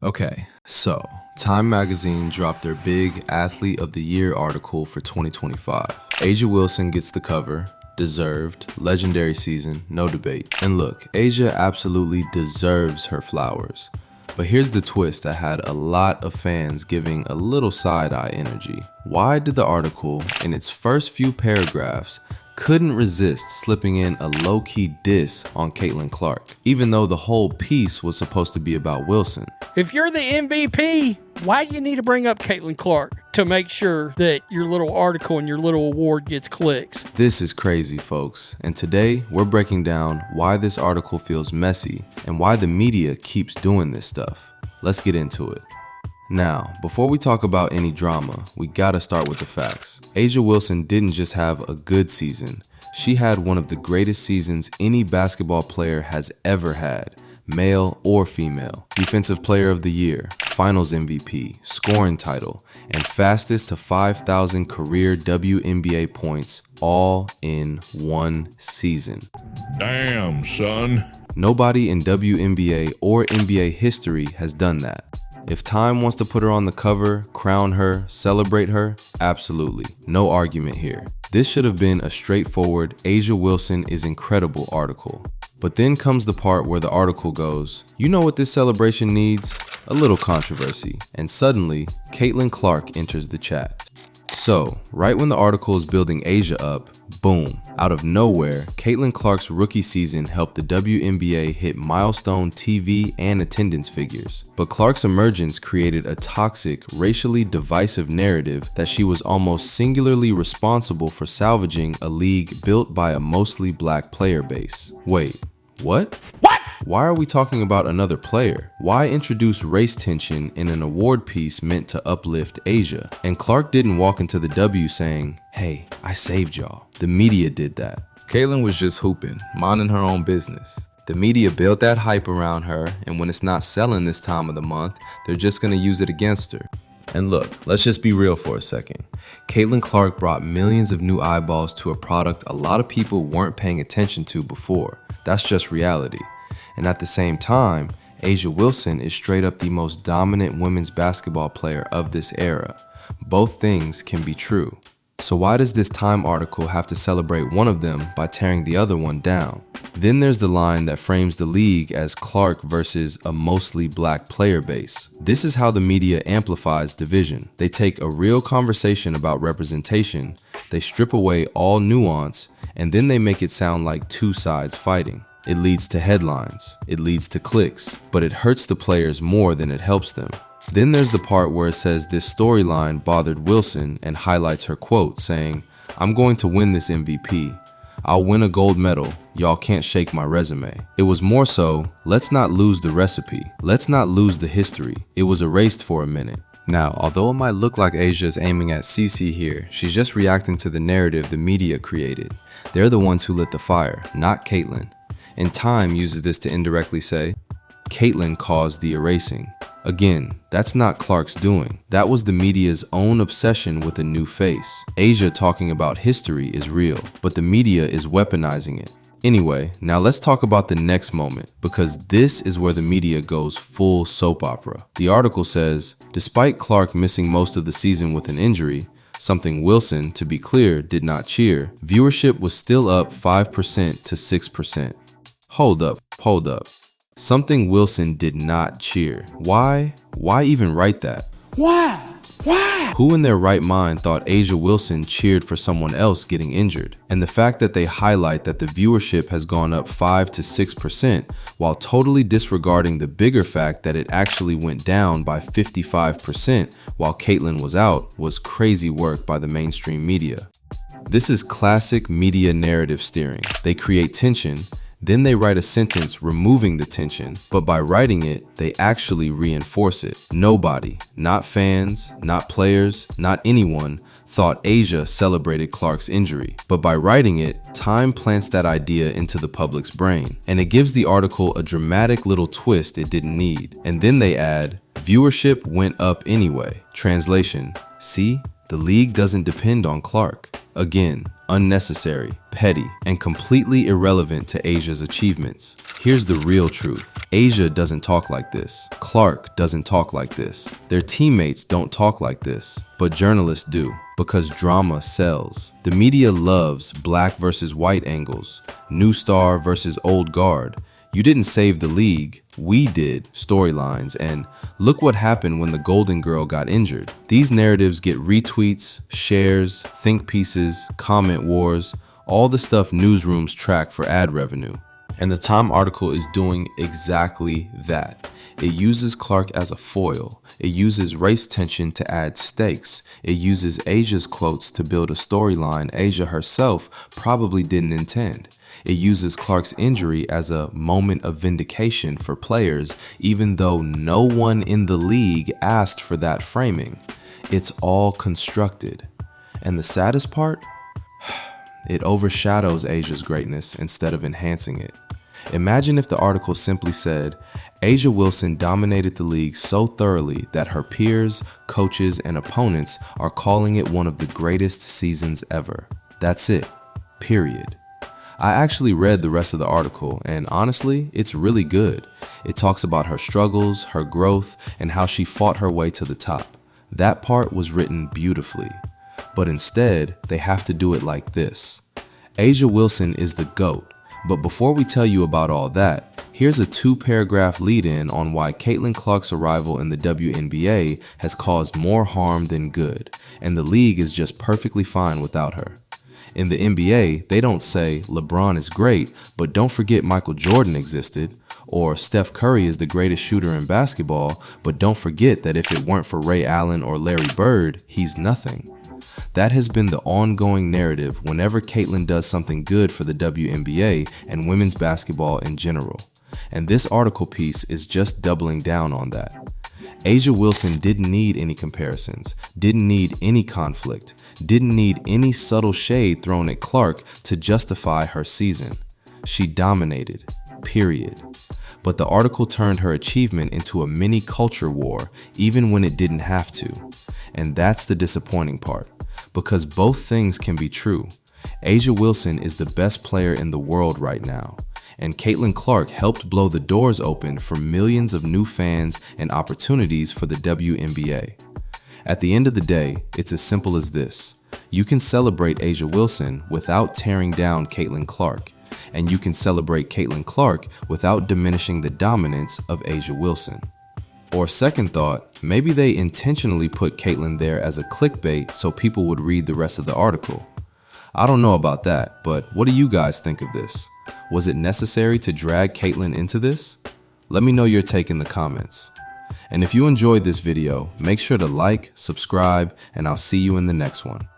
Okay, so Time Magazine dropped their big Athlete of the Year article for 2025. A'ja Wilson gets the cover. Deserved, legendary season, no debate. And look, A'ja absolutely deserves her flowers. But here's the twist that had a lot of fans giving a little side-eye energy. Why did the article, in its first few paragraphs, couldn't resist slipping in a low-key diss on Caitlin Clark, even though the whole piece was supposed to be about Wilson? If you're the MVP, why do you need to bring up Caitlin Clark to make sure that your little article and your little award gets clicks? This is crazy, folks, and today we're breaking down why this article feels messy and why the media keeps doing this stuff. Let's get into it. Now, before we talk about any drama, we gotta start with the facts. A'ja Wilson didn't just have a good season, she had one of the greatest seasons any basketball player has ever had, male or female. Defensive Player of the Year, Finals MVP, scoring title, and fastest to 5,000 career WNBA points all in one season. Damn, son. Nobody in WNBA or NBA history has done that. If Time wants to put her on the cover, crown her, celebrate her, absolutely. No argument here. This should have been a straightforward A'ja Wilson is incredible article. But then comes the part where the article goes, you know what this celebration needs? A little controversy. And suddenly, Caitlin Clark enters the chat. So, right when the article is building A'ja up, boom, out of nowhere, Caitlin Clark's rookie season helped the WNBA hit milestone TV and attendance figures. But Clark's emergence created a toxic, racially divisive narrative that she was almost singularly responsible for salvaging a league built by a mostly black player base. Wait, what? Why are we talking about another player? Why introduce race tension in an award piece meant to uplift A'ja? And Clark didn't walk into the W saying, hey, I saved y'all. The media did that. Caitlin was just hooping, minding her own business. The media built that hype around her, and when it's not selling this time of the month, they're just gonna use it against her. And look, let's just be real for a second. Caitlin Clark brought millions of new eyeballs to a product a lot of people weren't paying attention to before. That's just reality. And at the same time, A'ja Wilson is straight up the most dominant women's basketball player of this era. Both things can be true. So why does this Time article have to celebrate one of them by tearing the other one down? Then there's the line that frames the league as Clark versus a mostly black player base. This is how the media amplifies division. They take a real conversation about representation, they strip away all nuance, and then they make it sound like two sides fighting. It leads to headlines, it leads to clicks, but it hurts the players more than it helps them. Then there's the part where it says this storyline bothered Wilson and highlights her quote saying, I'm going to win this MVP. I'll win a gold medal. Y'all can't shake my resume. It was more so, let's not lose the recipe. Let's not lose the history. It was erased for a minute. Now, although it might look like A'ja is aiming at CC here, she's just reacting to the narrative the media created. They're the ones who lit the fire, not Caitlin. And Time uses this to indirectly say, Caitlin caused the erasing. Again, that's not Clark's doing. That was the media's own obsession with a new face. A'ja talking about history is real, but the media is weaponizing it. Anyway, now let's talk about the next moment, because this is where the media goes full soap opera. The article says, despite Clark missing most of the season with an injury, something Wilson, to be clear, did not cheer, viewership was still up 5% to 6%. Hold up. Something Wilson did not cheer. Why? Why even write that? Why? Who in their right mind thought A'ja Wilson cheered for someone else getting injured? And the fact that they highlight that the viewership has gone up 5 to 6% while totally disregarding the bigger fact that it actually went down by 55% while Caitlin was out was crazy work by the mainstream media. This is classic media narrative steering. They create tension, then they write a sentence removing the tension, but by writing it, they actually reinforce it. Nobody, not fans, not players, not anyone, thought A'ja celebrated Clark's injury. But by writing it, Time plants that idea into the public's brain. And it gives the article a dramatic little twist it didn't need. And then they add, viewership went up anyway. Translation, see? The league doesn't depend on Clark. Again, unnecessary, petty, and completely irrelevant to Asia's achievements. Here's the real truth. Asia doesn't talk like this. Clark doesn't talk like this. Their teammates don't talk like this. But journalists do, because drama sells. The media loves black versus white angles, new star versus old guard. You didn't save the league, we did storylines, and look what happened when the Golden Girl got injured. These narratives get retweets, shares, think pieces, comment wars, all the stuff newsrooms track for ad revenue. And the Time article is doing exactly that. It uses Clark as a foil. It uses race tension to add stakes. It uses Asia's quotes to build a storyline Asia herself probably didn't intend. It uses Clark's injury as a moment of vindication for players, even though no one in the league asked for that framing. It's all constructed. And the saddest part? It overshadows Asia's greatness instead of enhancing it. Imagine if the article simply said, Asia Wilson dominated the league so thoroughly that her peers, coaches, and opponents are calling it one of the greatest seasons ever. That's it. Period. I actually read the rest of the article, and honestly, it's really good. It talks about her struggles, her growth, and how she fought her way to the top. That part was written beautifully. But instead, they have to do it like this. Asia Wilson is the GOAT. But before we tell you about all that, here's a 2-paragraph lead-in on why Caitlin Clark's arrival in the WNBA has caused more harm than good, and the league is just perfectly fine without her. In the NBA, they don't say, LeBron is great, but don't forget Michael Jordan existed, or Steph Curry is the greatest shooter in basketball, but don't forget that if it weren't for Ray Allen or Larry Bird, he's nothing. That has been the ongoing narrative whenever Caitlin does something good for the WNBA and women's basketball in general. And this article piece is just doubling down on that. Asia Wilson didn't need any comparisons, didn't need any conflict, didn't need any subtle shade thrown at Clark to justify her season. She dominated, period. But the article turned her achievement into a mini culture war, even when it didn't have to. And that's the disappointing part, because both things can be true. Asia Wilson is the best player in the world right now, and Caitlin Clark helped blow the doors open for millions of new fans and opportunities for the WNBA. At the end of the day, it's as simple as this. You can celebrate Asia Wilson without tearing down Caitlin Clark, and you can celebrate Caitlin Clark without diminishing the dominance of Asia Wilson. Or second thought, maybe they intentionally put Caitlin there as a clickbait so people would read the rest of the article. I don't know about that, but what do you guys think of this? Was it necessary to drag Caitlin into this? Let me know your take in the comments. And if you enjoyed this video, make sure to like, subscribe, and I'll see you in the next one.